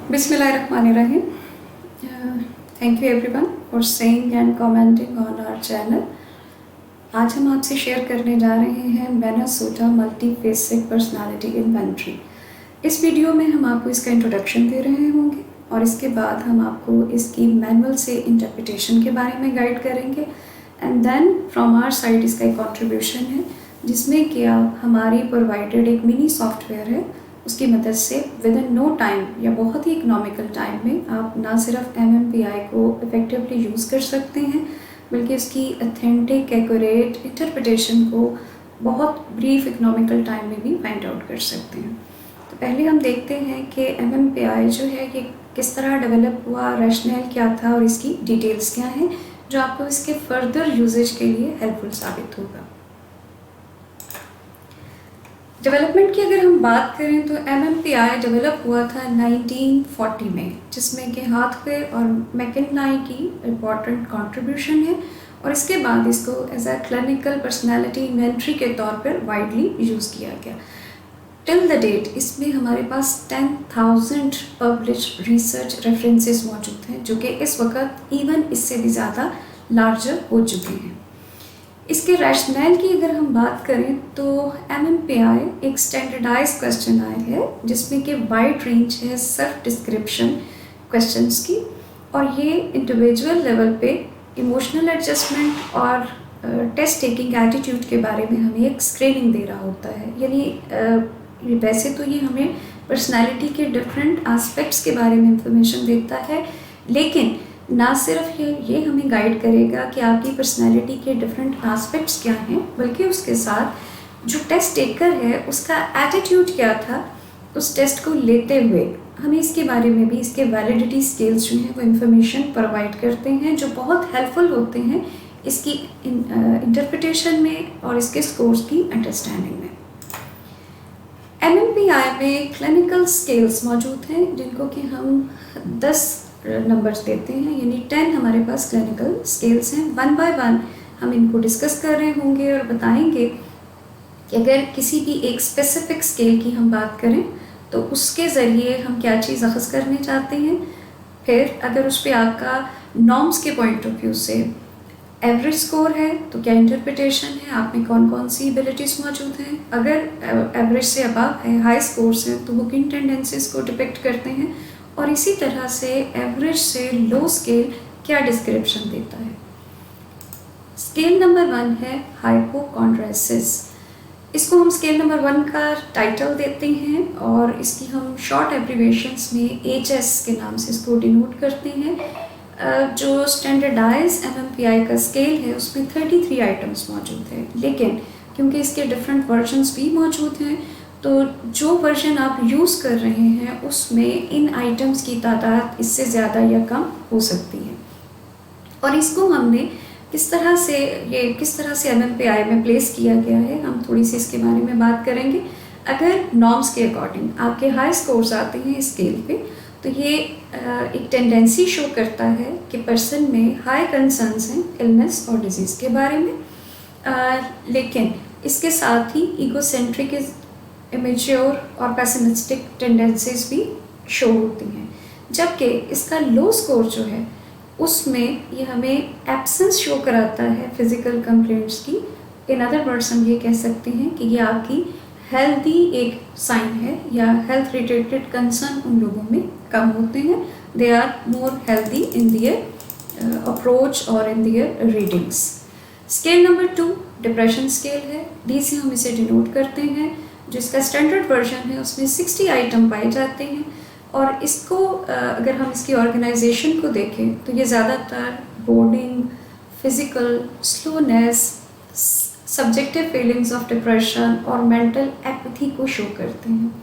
Bismillahirrahmanirrahim. Thank you everyone for staying and commenting on our channel. आज हम आपसे share करने जा रहे हैं मिनेसोटा मल्टीफेसिक पर्सनालिटी इन्वेंटरी। इस वीडियो में हम आपको इसका इंट्रोडक्शन दे रहे होंगे और इसके बाद हम आपको इसकी मैनुअल से इंटरप्रिटेशन के बारे में गाइड करेंगे and then from our side इसका एक कंट्रीब्यूशन है जिसमें कि आप हमारी प्रोवाइडेड एक मिनी सॉफ्टवेयर है उसकी मदद से विद इन नो टाइम या बहुत ही इकोनॉमिकल टाइम में आप ना सिर्फ MMPI को इफ़ेक्टिवली यूज़ कर सकते हैं बल्कि उसकी ऑथेंटिक एक्यूरेट इंटरप्रिटेशन को बहुत ब्रीफ इकोनॉमिकल टाइम में भी फाइंड आउट कर सकते हैं। तो पहले हम देखते हैं कि MMPI जो है ये किस तरह डेवलप हुआ, रैशनल क्या था और इसकी डिटेल्स क्या हैं जो आपको इसके फर्दर यूजेज के लिए हेल्पफुल साबित होगा। डेवलपमेंट की अगर हम बात करें तो MMPI डेवलप हुआ था 1940 में, जिसमें कि हाथवे और मैकिन्लाई की इम्पॉर्टेंट कंट्रीब्यूशन है और इसके बाद इसको as a clinical personality inventory के तौर पर वाइडली यूज़ किया गया। टिल द डेट इसमें हमारे पास 10,000 पब्लिश्ड रिसर्च रेफरेंसेस मौजूद हैं जो कि इस वक्त इवन इससे भी ज़्यादा लार्जर हो चुके हैं। इसके रैशनल की अगर हम बात करें तो MMPI एक स्टैंडर्डाइज क्वेश्चनायर है जिसमें कि वाइड रेंज है सेल्फ डिस्क्रिप्शन क्वेश्चंस की और ये इंडिविजुअल लेवल पे इमोशनल एडजस्टमेंट और टेस्ट टेकिंग एटीट्यूड के बारे में हमें एक स्क्रीनिंग दे रहा होता है। यानी वैसे तो ये हमें पर्सनैलिटी के डिफरेंट एस्पेक्ट्स के बारे में इंफॉर्मेशन देता है, लेकिन ना सिर्फ ये हमें गाइड करेगा कि आपकी पर्सनैलिटी के डिफरेंट एस्पेक्ट्स क्या हैं, बल्कि उसके साथ जो टेस्ट टेकर है उसका एटीट्यूड क्या था उस टेस्ट को लेते हुए हमें इसके बारे में भी इसके वैलिडिटी स्केल्स जो हैं वो इन्फॉर्मेशन प्रोवाइड करते हैं जो बहुत हेल्पफुल होते हैं इसकी इंटरप्रिटेशन में और इसके स्कोर्स की अंडरस्टैंडिंग में। MMPI में क्लिनिकल स्केल्स मौजूद हैं जिनको कि हम 10 नंबर्स देते हैं, यानी 10 हमारे पास क्लिनिकल स्केल्स हैं। वन बाय वन हम इनको डिस्कस कर रहे होंगे और बताएंगे कि अगर किसी भी एक स्पेसिफिक स्केल की हम बात करें तो उसके ज़रिए हम क्या चीज़ अखज़ करने चाहते हैं। फिर अगर उस पर आपका नॉर्म्स के पॉइंट ऑफ व्यू से एवरेज स्कोर है तो क्या इंटरप्रिटेशन है, आप में कौन कौन सी एबिलिटीज़ मौजूद हैं। अगर एवरेज से अबव है, हाई स्कोर्स हैं, तो वो किन टेंडेंसीज को डिपिक्ट करते हैं और इसी तरह से एवरेज से लो स्केल क्या डिस्क्रिप्शन देता है। स्केल नंबर 1 है हाइपोकॉन्ड्राइसिस। इसको हम स्केल नंबर 1 का टाइटल देते हैं और इसकी हम शॉर्ट एब्रीवेशंस में HS के नाम से इसको डिनोट करते हैं। जो स्टैंडर्डाइज MMPI का स्केल है उसमें 33 आइटम्स मौजूद हैं, लेकिन क्योंकि इसके डिफरेंट वर्जन्स भी मौजूद हैं तो जो वर्जन आप यूज़ कर रहे हैं उसमें इन आइटम्स की तादाद इससे ज़्यादा या कम हो सकती है। और इसको हमने किस तरह से MMPI में प्लेस किया गया है, हम थोड़ी सी इसके बारे में बात करेंगे। अगर नॉर्म्स के अकॉर्डिंग आपके हाई स्कोर्स आते हैं स्केल पे तो ये एक टेंडेंसी शो करता है कि पर्सन में हाई कंसर्न्स हैं इलनेस और डिजीज़ के बारे में, लेकिन इसके साथ ही ईगोसेंट्रिक इमेच्योर और पेसिमिस्टिक टेंडेंसीज भी शो होती हैं। जबकि इसका लो स्कोर जो है उसमें ये हमें एब्सेंस शो कराता है फिज़िकल कंप्लेंट्स की। इन अदर वर्ड्स हम ये कह सकते हैं कि ये आपकी हेल्दी एक साइन है या हेल्थ रिलेटेड कंसर्न उन लोगों में कम होते हैं। They are more healthy in their approach और in their readings. Scale number 2 depression scale है, D से हम इसे डिनोट करते हैं। जिसका स्टैंडर्ड वर्जन है उसमें 60 आइटम पाए जाते हैं और इसको अगर हम इसकी ऑर्गेनाइजेशन को देखें तो ये ज़्यादातर boarding, physical slowness, subjective feelings of depression और मेंटल एपैथी को शो करते हैं,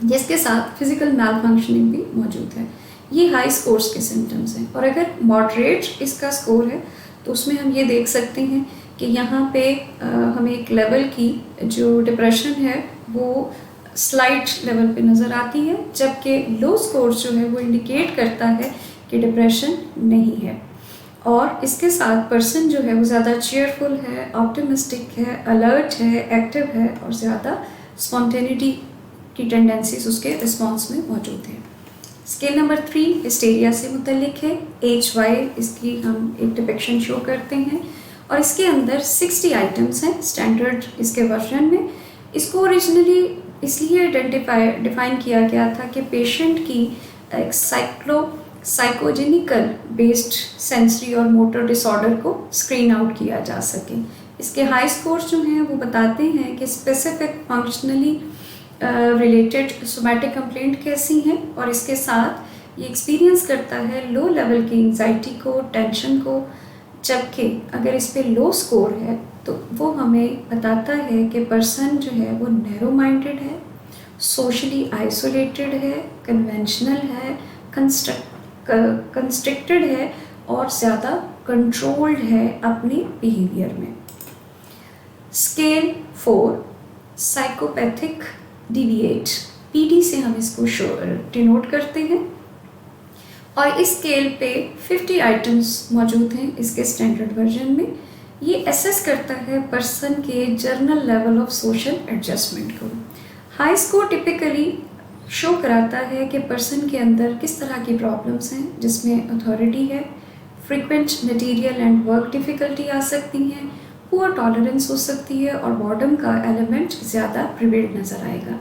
जिसके साथ फिज़िकल मैल फंक्शनिंग भी मौजूद है। ये हाई स्कोर्स के सिम्टम्स हैं। और अगर मॉडरेट इसका स्कोर है तो उसमें हम ये देख सकते हैं कि यहाँ पे हमें एक लेवल की जो डिप्रेशन है वो स्लाइट लेवल पे नज़र आती है, जबकि लो स्कोर जो है वो इंडिकेट करता है कि डिप्रेशन नहीं है। और इसके साथ पर्सन जो है वो ज़्यादा चेयरफुल है, ऑप्टिमिस्टिक है, अलर्ट है, एक्टिव है और ज़्यादा स्पॉन्टेनिटी की टेंडेंसीज उसके रिस्पॉन्स में मौजूद है। स्केल नंबर 3 हिस्टेरिया से मुतल्लिक है। HY इसकी हम एक डिपिक्शन शो करते हैं और इसके अंदर 60 आइटम्स हैं स्टैंडर्ड इसके वर्जन में। इसको ओरिजिनली इसलिए डिफाइन किया गया था कि पेशेंट की एक साइकोजेनिकल बेस्ड सेंसरी और मोटर डिसऑर्डर को स्क्रीन आउट किया जा सके। इसके हाई स्कोर्स जो हैं वो बताते हैं कि specific functionally related somatic complaint कैसी हैं और इसके साथ ये एक्सपीरियंस करता है लो लेवल की एंजाइटी को, टेंशन को। जबकि अगर इस पे लो स्कोर है तो वो हमें बताता है कि पर्सन जो है वो नैरो माइंडेड है, सोशली आइसोलेटेड है, कन्वेंशनल है, कंस्ट्रिक्टेड है और ज़्यादा कंट्रोल्ड है अपने बिहेवियर में। स्केल 4 साइकोपैथिक डिविएट, PD से हम इसको डिनोट करते हैं और इस स्केल पे 50 आइटम्स मौजूद हैं इसके स्टैंडर्ड वर्जन में। ये एसेस करता है पर्सन के journal level of social adjustment को। हाई स्कोर टिपिकली शो कराता है कि पर्सन के अंदर किस तरह की प्रॉब्लम्स हैं, जिसमें अथॉरिटी है, frequent material and work difficulty आ सकती हैं, पुअर टॉलरेंस हो सकती है और बॉर्डम का एलिमेंट ज़्यादा प्रिवेल नज़र आएगा।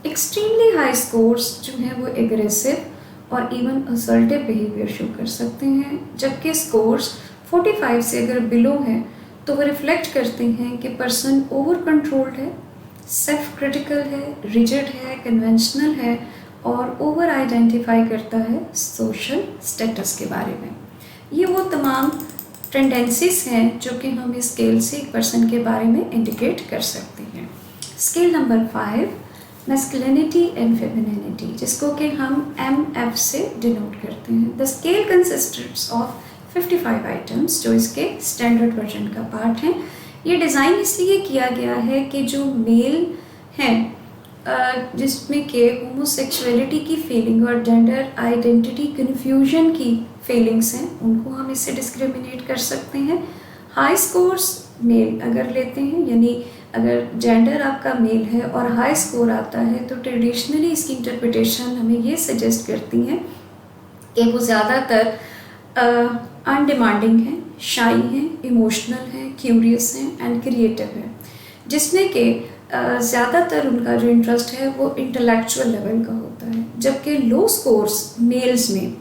एक्सट्रीमली हाई स्कोर्स जो हैं वो एग्रेसिव और इवन असर्टिव बिहेवियर शो कर सकते हैं, जबकि स्कोर्स 45 से अगर बिलो हैं तो वो रिफ्लेक्ट करते हैं कि पर्सन ओवर कंट्रोल्ड है, सेल्फ क्रिटिकल है, रिजिड है, कन्वेंशनल है और ओवर आइडेंटिफाई करता है सोशल स्टेटस के बारे में। ये वो तमाम टेंडेंसीज हैं जो कि हम इस स्केल से एक पर्सन के बारे में इंडिकेट कर सकते हैं। Scale number 5 masculinity and femininity, जिसको कि हम MF से डिनोट करते हैं। The scale consists of 55 items जो इसके स्टैंडर्ड वर्जन का पार्ट हैं। ये डिज़ाइन इसलिए किया गया है कि जो मेल हैं जिसमें के होमोसेक्सुअलिटी की फीलिंग और जेंडर आइडेंटिटी कन्फ्यूजन की फीलिंग्स हैं, उनको हम इससे डिस्क्रिमिनेट कर सकते हैं। हाई स्कोर्स मेल अगर लेते हैं, यानी अगर जेंडर आपका मेल है और हाई स्कोर आता है तो ट्रेडिशनली इसकी इंटरप्रिटेशन हमें ये सजेस्ट करती है कि वो ज़्यादातर अनडिमांडिंग हैं, शाई हैं, इमोशनल हैं, क्यूरियस हैं एंड क्रिएटिव हैं, जिसमें कि ज़्यादातर उनका जो इंटरेस्ट है वो इंटेलेक्चुअल लेवल का होता है। जबकि लो स्कोर्स मेल्स में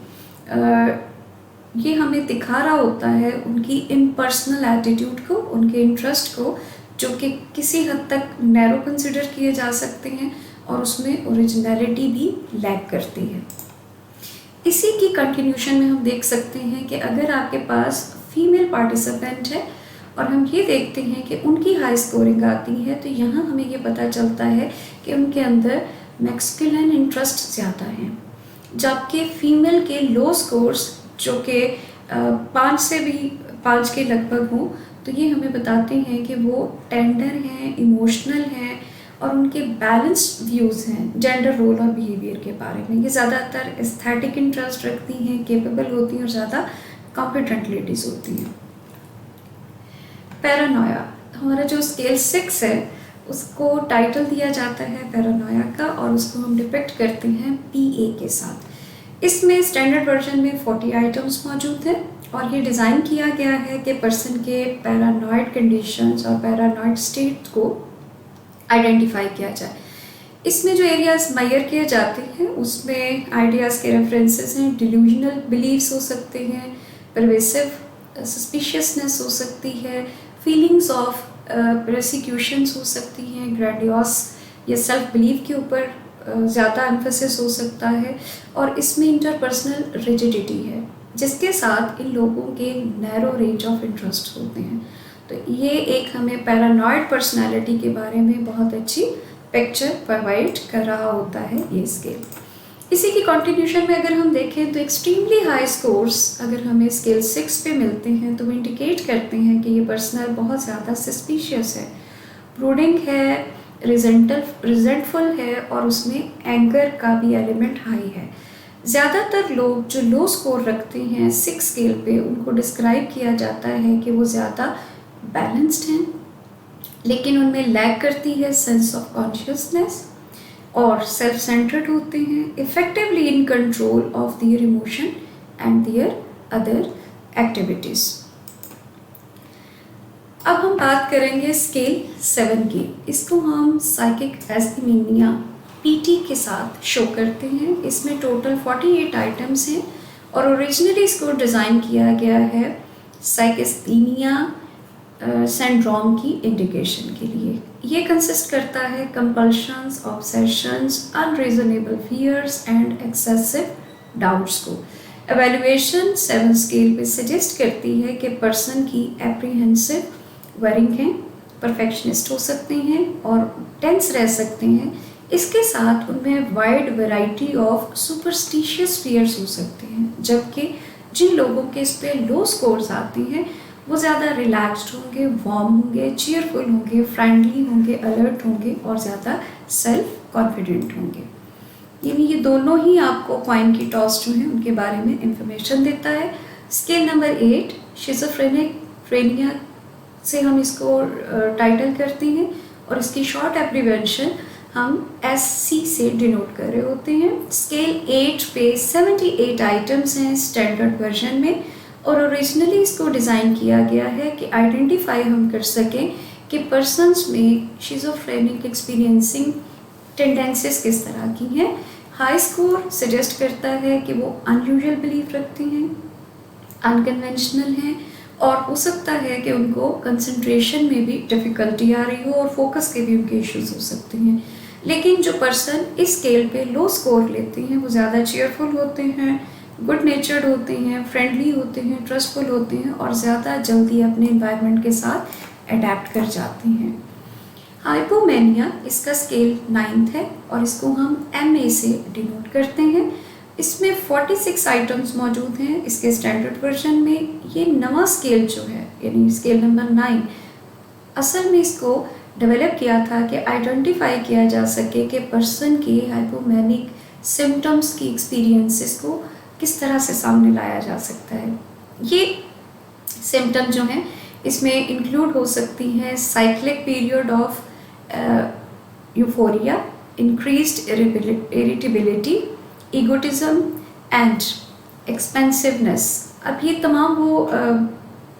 ये हमें दिखा रहा होता है उनकी इम्पर्सनल एटीट्यूड को, उनके इंटरेस्ट को, जो कि किसी हद तक नैरो कंसिडर किए जा सकते हैं और उसमें ओरिजिनलिटी भी लैक करती है। इसी की कंटिन्यूशन में हम देख सकते हैं कि अगर आपके पास फीमेल पार्टिसिपेंट है और हम ये देखते हैं कि उनकी हाई स्कोरिंग आती है, तो यहाँ हमें ये पता चलता है कि उनके अंदर मैस्कुलिन इंटरेस्ट ज़्यादा हैं, जबकि फीमेल के लो स्कोर्स जो कि 5 के लगभग हों, तो ये हमें बताते हैं कि वो टेंडर हैं, इमोशनल हैं और उनके बैलेंस्ड व्यूज़ हैं जेंडर रोल और बिहेवियर के बारे में। ये ज़्यादातर एस्थेटिक इंटरेस्ट रखती हैं, केपेबल होती हैं और ज़्यादा कॉम्पिटेंट लेडीज़ होती हैं। पैरानोया, हमारा जो स्केल 6 है उसको टाइटल दिया जाता है पैरानोया का और उसको हम डिपिक्ट करते हैं PA के साथ। इसमें स्टैंडर्ड वर्जन में 40 आइटम्स मौजूद हैं और ये डिज़ाइन किया गया है कि पर्सन के पैरानॉइड कंडीशंस और पैरानॉइड स्टेट को आइडेंटिफाई किया जाए। इसमें जो एरियाज मेजर किए जाते हैं उसमें आइडियाज़ के रेफरेंसेस हैं, डिल्यूजनल बिलीव्स हो सकते हैं, परवेसिव सस्पिशियसनेस हो सकती है, फीलिंग्स ऑफ प्रोसिक्यूशंस हो सकती हैं, ग्रैंडियोस या सेल्फ बिलीव के ऊपर ज़्यादा एम्फेसिस हो सकता है और इसमें इंटरपर्सनल रिजिडिटी है, जिसके साथ इन लोगों के नैरो रेंज ऑफ इंटरेस्ट होते हैं। तो ये एक हमें पैरानॉइड पर्सनालिटी के बारे में बहुत अच्छी पिक्चर प्रोवाइड कर रहा होता है ये स्केल। इसी की कंटिन्यूशन में अगर हम देखें तो एक्सट्रीमली हाई स्कोर्स अगर हमें स्केल 6 पे मिलते हैं तो वो इंडिकेट करते हैं कि ये पर्सनल बहुत ज़्यादा सस्पिशियस है, ब्रूडिंग है, रिजेंटफुल है और उसमें एंगर का भी एलिमेंट हाई है। ज़्यादातर लोग जो लो स्कोर रखते हैं 6 स्केल पे उनको डिस्क्राइब किया जाता है कि वो ज़्यादा बैलेंस्ड हैं, लेकिन उनमें लैक करती है सेंस ऑफ कॉन्शियसनेस, और सेल्फ सेंटर्ड होते हैं, effectively in control of their emotion and their other activities. अब हम बात करेंगे स्केल 7 की। इसको हम साइकिक एस्थीमिया PT के साथ शो करते हैं। इसमें टोटल 48 आइटम्स हैं और ओरिजिनली इसको डिज़ाइन किया गया है साइकिस्थीमिया सिंड्रोम की इंडिकेशन के लिए। ये कंसिस्ट करता है compulsions, obsessions, unreasonable fears and excessive doubts को। एवेल्युएशन 7 स्केल पे सजेस्ट करती है कि पर्सन की एप्रीहेंसिव, वरिंग हैं, परफेक्शनिस्ट हो सकते हैं और टेंस रह सकते हैं। इसके साथ उनमें wide variety of superstitious fears हो सकते हैं, जबकि जिन लोगों के इस पे लो स्कोर्स आते हैं वो ज़्यादा रिलैक्स्ड होंगे, वार्म होंगे, चीयरफुल होंगे, फ्रेंडली होंगे, अलर्ट होंगे और ज़्यादा सेल्फ कॉन्फिडेंट होंगे। यानी ये दोनों ही आपको कॉइन की टॉस जो है उनके बारे में इंफॉर्मेशन देता है। स्केल नंबर 8 शिज़ोफ्रेनिया से हम इसको टाइटल करते हैं और इसकी शॉर्ट एब्रीवेंशन हम SC से डिनोट कर रहे होते हैं। स्केल 8 पे 78 आइटम्स हैं स्टैंडर्ड वर्जन में और ओरिजिनली इसको डिज़ाइन किया गया है कि आइडेंटिफाई हम कर सकें कि पर्सनस में शिज़ोफ्रेनिक एक्सपीरियंसिंग टेंडेंसीज किस तरह की हैं। हाई स्कोर सजेस्ट करता है कि वो अनयूजुअल बिलीफ रखते हैं, अनकन्वेंशनल हैं और हो सकता है कि उनको कंसंट्रेशन में भी डिफ़िकल्टी आ रही हो और फोकस के भी उनके इश्यूज हो सकते हैं। लेकिन जो पर्सन इस स्केल पे लो स्कोर लेते हैं वो ज़्यादा चीयरफुल होते हैं, गुड नेचर्ड होते हैं, फ्रेंडली होते हैं, ट्रस्टफुल होते हैं और ज़्यादा जल्दी अपने इन्वायरमेंट के साथ अडेप्ट कर जाते हैं। हाइपोमेनिया इसका स्केल 9th है और इसको हम MA से डिनोट करते हैं। इसमें 46 आइटम्स मौजूद हैं इसके स्टैंडर्ड वर्जन में। ये नवा स्केल जो है यानी स्केल नंबर 9 असल में इसको डेवलप किया था कि आइडेंटिफाई किया जा सके कि पर्सन के हाइपोमेनिक सिम्टम्स की एक्सपीरियंसेस को किस तरह से सामने लाया जा सकता है। ये सिम्टम जो हैं इसमें इंक्लूड हो सकती हैं cyclic period of euphoria, increased irritability, egotism and expansiveness. अब ये तमाम वो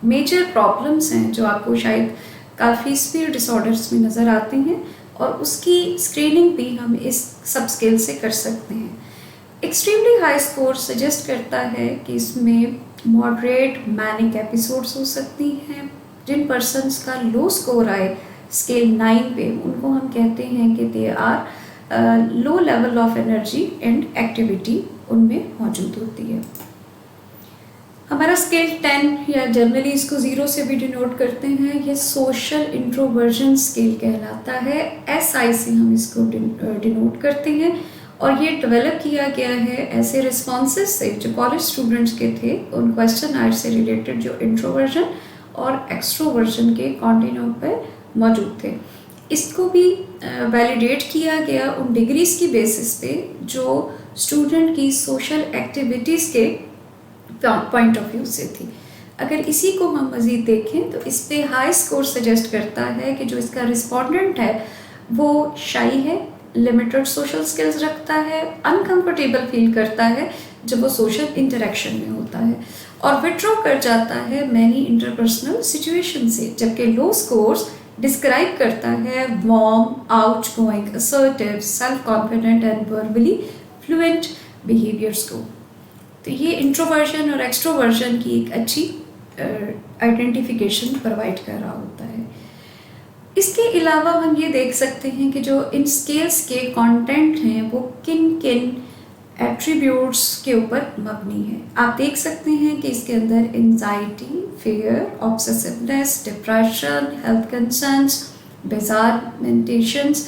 मेजर प्रॉब्लम्स हैं जो आपको शायद काफ़ी स्पीड डिसऑर्डर्स में नज़र आते हैं और उसकी स्क्रीनिंग भी हम इस सब स्केल से कर सकते हैं। एक्सट्रीमली हाई स्कोर सजेस्ट करता है कि इसमें मॉडरेट मैनिक एपिसोड्स हो सकती हैं। जिन पर्सन्स का लो स्कोर आए स्केल 9 पे उनको हम कहते हैं कि they are low level of energy and activity उनमें मौजूद होती है। हमारा स्केल 10 या जनरली इसको 0 से भी डिनोट करते हैं, ये सोशल इंट्रोवर्जन स्केल कहलाता है। SI से हम इसको डिनोट करते हैं और ये डेवलप किया गया है ऐसे रिस्पॉन्सेस से जो कॉलेज स्टूडेंट्स के थे उन क्वेश्चन आर से रिलेटेड जो इंट्रोवर्जन और एक्सट्रोवर्जन के कॉन्टिन्यूम पर मौजूद थे। इसको भी वैलिडेट किया गया उन डिग्रीज की बेसिस पे जो स्टूडेंट की सोशल एक्टिविटीज़ के पॉइंट ऑफ व्यू से थी। अगर इसी को हम मज़ीद देखें तो इस पे हाई स्कोर सजेस्ट करता है कि जो इसका रिस्पोंडेंट है वो शाई है, लिमिटेड सोशल स्किल्स रखता है, अनकंफर्टेबल फील करता है जब वो सोशल इंटरेक्शन में होता है और विड्रॉ कर जाता है मैनी इंटरपर्सनल सिचुएशन से, जबकि लो स्कोर्स डिस्क्राइब करता है warm, outgoing, assertive, self confident and verbally fluent behaviours को। तो ये इंट्रोवर्जन और एक्सट्रोवर्जन की एक अच्छी आइडेंटिफिकेशन प्रोवाइड कर रहा होता है। इसके अलावा हम ये देख सकते हैं कि जो इन स्केल्स के कंटेंट हैं वो किन किन एट्रीब्यूट्स के ऊपर मबनी है। आप देख सकते हैं कि इसके अंदर anxiety, fear, obsessiveness, depression, health concerns, bizarre mentations,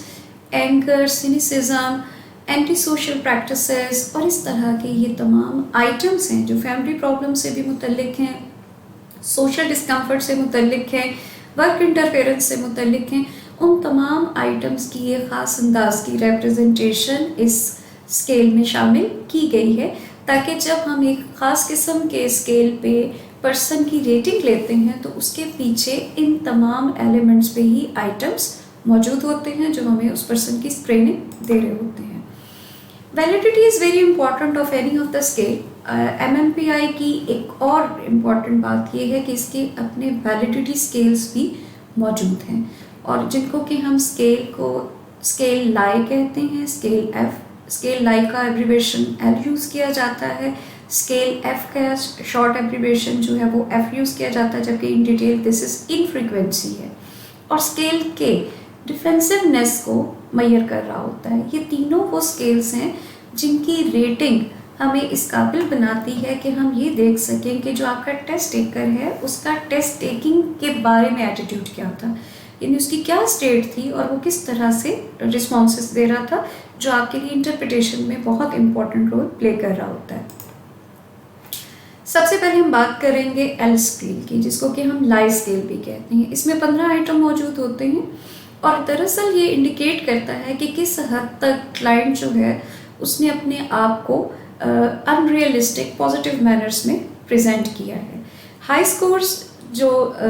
anger, cynicism, anti social practices और इस तरह के ये तमाम आइटम्स हैं जो फैमिली प्रॉब्लम से भी मुतल्लिक हैं, सोशल डिस्कम्फर्ट से मुतल्लिक हैं, वर्क इंटरफेरेंस से मुतल्लिक हैं। उन तमाम आइटम्स की ये ख़ास अंदाज की रिप्रेजेंटेशन इस स्केल में शामिल की गई है ताकि जब हम एक ख़ास किस्म के स्केल पे पर्सन की रेटिंग लेते हैं तो उसके पीछे इन तमाम एलिमेंट्स पे ही आइटम्स मौजूद होते हैं जो हमें उस पर्सन की ट्रेनिंग दे रहे होते हैं। Validity is very important of any of the scale. MMPI की एक और इम्पॉर्टेंट बात ये है कि इसके अपने वैलिडिटी स्केल्स भी मौजूद हैं, और जिनको कि हम स्केल लाई कहते हैं, स्केल F। स्केल लाई का एब्रीवेशन L यूज़ किया जाता है, स्केल F का शॉर्ट एब्रीवेशन जो है वो F यूज़ किया जाता है, जबकि इन डिटेल दिस इज इनफ्रीक्वेंसी है। और स्केल K डिफेंसिवनेस को मैयर कर रहा होता है। ये तीनों वो स्केल्स हैं जिनकी रेटिंग हमें इस काबिल बनाती है कि हम ये देख सकें कि जो आपका टेस्ट टेकर है उसका टेस्ट टेकिंग के बारे में एटीट्यूड क्या था, यानी उसकी क्या स्टेट थी और वो किस तरह से रिस्पॉन्सेस दे रहा था, जो आपके लिए इंटरप्रिटेशन में बहुत इंपॉर्टेंट रोल प्ले कर रहा होता है। सबसे पहले हम बात करेंगे L स्केल की, जिसको कि हम लाई स्केल भी कहते हैं। इसमें 15 आइटम मौजूद होते हैं, और दरअसल ये इंडिकेट करता है कि किस हद तक क्लाइंट जो है उसने अपने आप को अनरियलिस्टिक पॉजिटिव मैनर्स में प्रेजेंट किया है। हाई स्कोर्स जो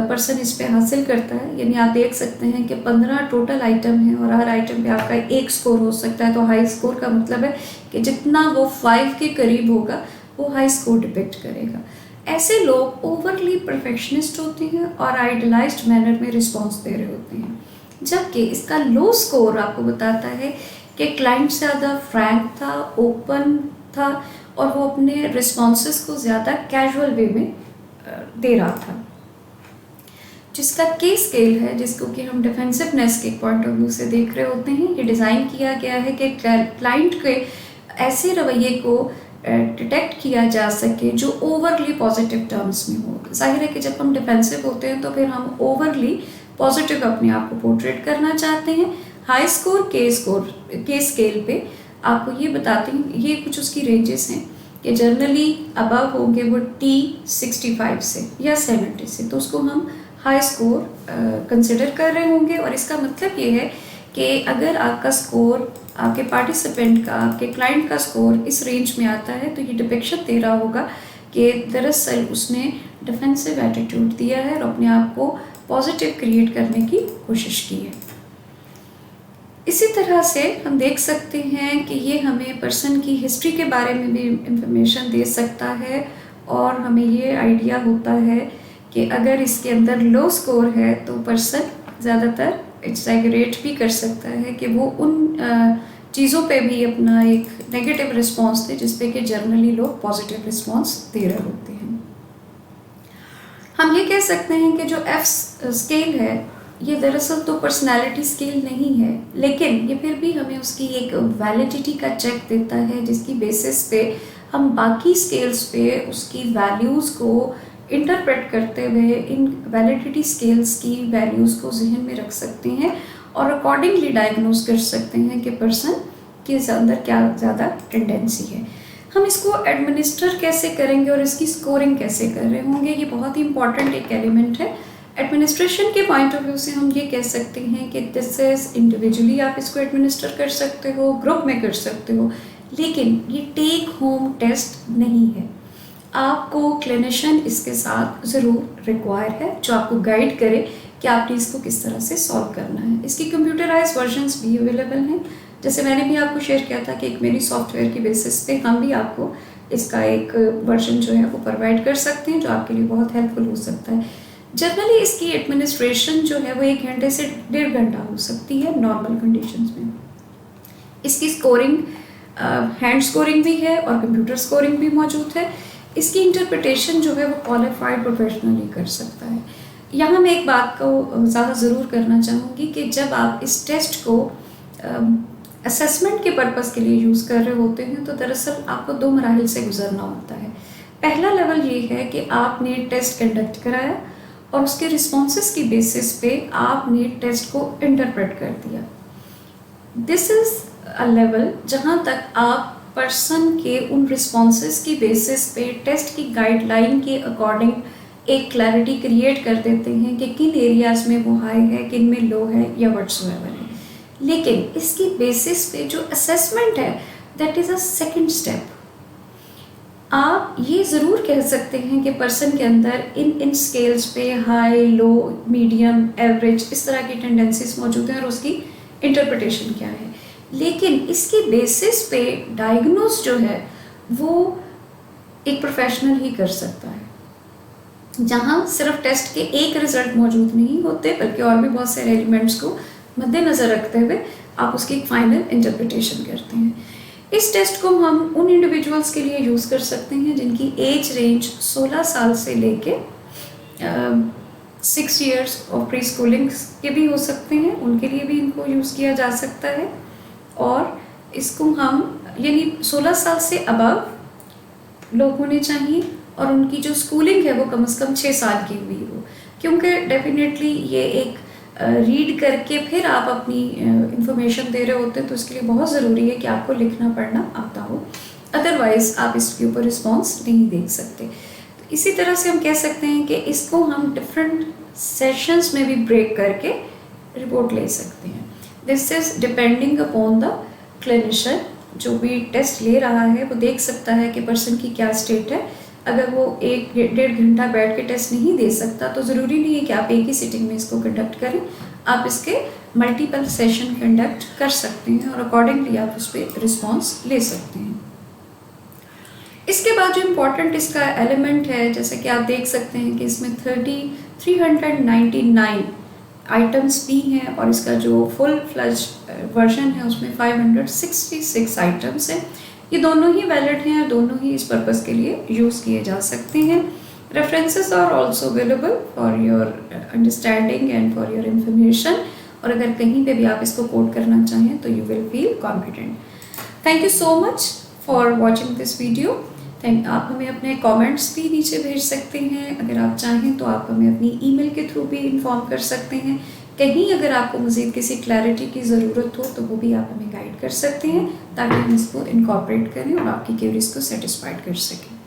पर्सन इस पे हासिल करता है, यानी आप देख सकते हैं कि 15 टोटल आइटम हैं और हर आइटम पे आपका 1 स्कोर हो सकता है, तो हाई स्कोर का मतलब है कि जितना वो 5 के करीब होगा वो हाई स्कोर डिपिक्ट करेगा। ऐसे लोग ओवरली परफेक्शनिस्ट होते हैं और आइडलाइज्ड मैनर में रिस्पॉन्स दे रहे होते हैं, जबकि इसका लो स्कोर आपको बताता है कि क्लाइंट ज़्यादा फ्रैंक था, ओपन था, और वो अपने रिस्पॉन्सेस को ज़्यादा कैजुअल वे में दे रहा था। जिसका के स्केल है, जिसको कि हम डिफेंसिवनेस के पॉइंट ऑफ व्यू से देख रहे होते हैं, ये डिज़ाइन किया गया है कि क्लाइंट के ऐसे रवैये को डिटेक्ट किया जा सके जो ओवरली पॉजिटिव टर्म्स में हो। जाहिर है कि जब हम डिफेंसिव होते हैं तो फिर हम ओवरली पॉजिटिव अपने आप को पोर्ट्रेट करना चाहते हैं। हाई स्कोर के स्केल पे आपको ये बताते हैं, ये कुछ उसकी रेंजेस हैं कि जनरली अबव होंगे वो T65 से या 70 से, तो उसको हम हाई स्कोर कंसिडर कर रहे होंगे। और इसका मतलब ये है कि अगर आपका स्कोर, आपके पार्टिसिपेंट का, आपके क्लाइंट का स्कोर इस रेंज में आता है, तो ये डिपिक्शन दे रहा होगा कि दरअसल उसने डिफेंसिव एटीट्यूड दिया है और अपने आप को पॉजिटिव क्रिएट करने की कोशिश की है। इसी तरह से हम देख सकते हैं कि ये हमें पर्सन की हिस्ट्री के बारे में भी इंफॉर्मेशन दे सकता है, और हमें ये आइडिया होता है कि अगर इसके अंदर लो स्कोर है तो पर्सन ज़्यादातर एक्सैगरेट भी कर सकता है कि वो उन चीज़ों पे भी अपना एक नेगेटिव रिस्पॉन्स दे जिस पे कि जनरली लोग पॉजिटिव रिस्पॉन्स दे रहे होते हैं। हम ये कह सकते हैं कि जो F स्केल है ये दरअसल तो पर्सनालिटी स्केल नहीं है, लेकिन ये फिर भी हमें उसकी एक वैलिडिटी का चेक देता है, जिसकी बेसिस पे हम बाकी स्केल्स पे उसकी वैल्यूज़ को इंटरप्रेट करते हुए इन वैलिडिटी स्केल्स की वैल्यूज़ को जहन में रख सकते हैं और अकॉर्डिंगली डायग्नोज कर सकते हैं कि पर्सन के अंदर क्या ज़्यादा टेंडेंसी है। हम इसको एडमिनिस्टर कैसे करेंगे और इसकी स्कोरिंग कैसे कर रहे होंगे, ये बहुत ही इंपॉर्टेंट एक एलिमेंट है। एडमिनिस्ट्रेशन के पॉइंट ऑफ व्यू से हम ये कह सकते हैं कि दिस इज इंडिविजुअली आप इसको एडमिनिस्टर कर सकते हो, ग्रुप में कर सकते हो, लेकिन ये टेक होम टेस्ट नहीं है। आपको क्लिनिशियन इसके साथ ज़रूर रिक्वायर है जो आपको गाइड करे कि आपने इसको किस तरह से सॉल्व करना है। इसकी कंप्यूटराइज वर्जन्स भी अवेलेबल हैं, जैसे मैंने भी आपको शेयर किया था कि एक मेरी सॉफ्टवेयर की बेसिस पे हम भी आपको इसका एक वर्जन जो है वो प्रोवाइड कर सकते हैं जो आपके लिए बहुत हेल्पफुल हो सकता है। जनरली इसकी एडमिनिस्ट्रेशन जो है वो 1 घंटे से 1.5 घंटा हो सकती है नॉर्मल कंडीशंस में। इसकी स्कोरिंग हैंड स्कोरिंग भी है और कंप्यूटर स्कोरिंग भी मौजूद है। इसकी इंटरप्रिटेशन जो है वो क्वालिफाइड प्रोफेशनली कर सकता है। यहाँ मैं एक बात को ज़्यादा ज़रूर करना चाहूँगी कि जब आप इस टेस्ट को असेसमेंट के पर्पज़ के लिए यूज़ कर रहे होते हैं तो दरअसल आपको 2 मराहिल से गुजरना होता है। पहला लेवल ये है कि आपने टेस्ट कंडक्ट कराया और उसके रिस्पॉन्सेस की बेसिस पे आपने टेस्ट को इंटरप्रेट कर दिया। दिस इज़ अ लेवल जहाँ तक आप पर्सन के उन रिस्पॉन्सेस की बेसिस पे टेस्ट की गाइडलाइन के अकॉर्डिंग एक क्लैरिटी क्रिएट कर देते हैं कि किन एरियाज़ में वो हाई है, किन में लो है या व्हाट्सएवर है। लेकिन इसकी बेसिस पे जो असेसमेंट है that is a second step. आप ये ज़रूर कह सकते हैं कि पर्सन के अंदर इन स्केल्स पे हाई, लो, मीडियम, एवरेज इस तरह की टेंडेंसीज मौजूद हैं और उसकी इंटरप्रिटेशन क्या है। लेकिन इसके बेसिस पे डायग्नोस जो है वो एक प्रोफेशनल ही कर सकता है, जहाँ सिर्फ टेस्ट के एक रिजल्ट मौजूद नहीं होते बल्कि और भी बहुत सारे एलिमेंट्स को मद्देनज़र रखते हुए आप उसकी एक फाइनल इंटरप्रिटेशन करते हैं। इस टेस्ट को हम उन इंडिविजुअल्स के लिए यूज़ कर सकते हैं जिनकी एज रेंज 16 साल से लेके 6 इयर्स ऑफ प्री स्कूलिंग के भी हो सकते हैं, उनके लिए भी इनको यूज़ किया जा सकता है। और इसको हम यानी 16 साल से अबव लोग होने चाहिए और उनकी जो स्कूलिंग है वो कम से कम 6 साल की हुई हो, क्योंकि डेफिनेटली ये एक रीड करके फिर आप अपनी इंफॉर्मेशन दे रहे होते हैं, तो इसके लिए बहुत ज़रूरी है कि आपको लिखना पढ़ना आता हो, अदरवाइज़ आप इसके ऊपर रिस्पॉन्स नहीं दे सकते। तो इसी तरह से हम कह सकते हैं कि इसको हम डिफरेंट सेशंस में भी ब्रेक करके रिपोर्ट ले सकते हैं। This is depending upon the clinician. जो भी टेस्ट ले रहा है वो देख सकता है कि पर्सन की क्या स्टेट है। अगर वो 1-1.5 घंटा बैठ के टेस्ट नहीं दे सकता तो ज़रूरी नहीं है कि आप एक ही सिटिंग में इसको कंडक्ट करें, आप इसके मल्टीपल सेशन कंडक्ट कर सकते हैं और अकॉर्डिंगली आप उस पर रिस्पॉन्स ले सकते हैं। इसके बाद जो इम्पोर्टेंट इसका एलिमेंट है, जैसे कि आप देख सकते हैं कि इसमें 399 आइटम्स भी हैं और इसका जो फुल फ्लज वर्जन है उसमें 566 आइटम्स हैं। ये दोनों ही वैलिड हैं, दोनों ही इस पर्पज़ के लिए यूज़ किए जा सकते हैं। References are also available for your understanding and for your information, और अगर कहीं पे भी आप इसको कोट करना चाहें तो you will feel confident. Thank you so much for watching this video. आप हमें अपने कमेंट्स भी नीचे भेज सकते हैं, अगर आप चाहें तो आप हमें अपनी ईमेल के थ्रू भी इन्फॉर्म कर सकते हैं। कहीं अगर आपको मज़ीद किसी क्लैरिटी की ज़रूरत हो तो वो भी आप हमें गाइड कर सकते हैं ताकि हम इसको इनकॉर्पोरेट करें और आपकी क्वेरीज को सेटिस्फाइड कर सकें।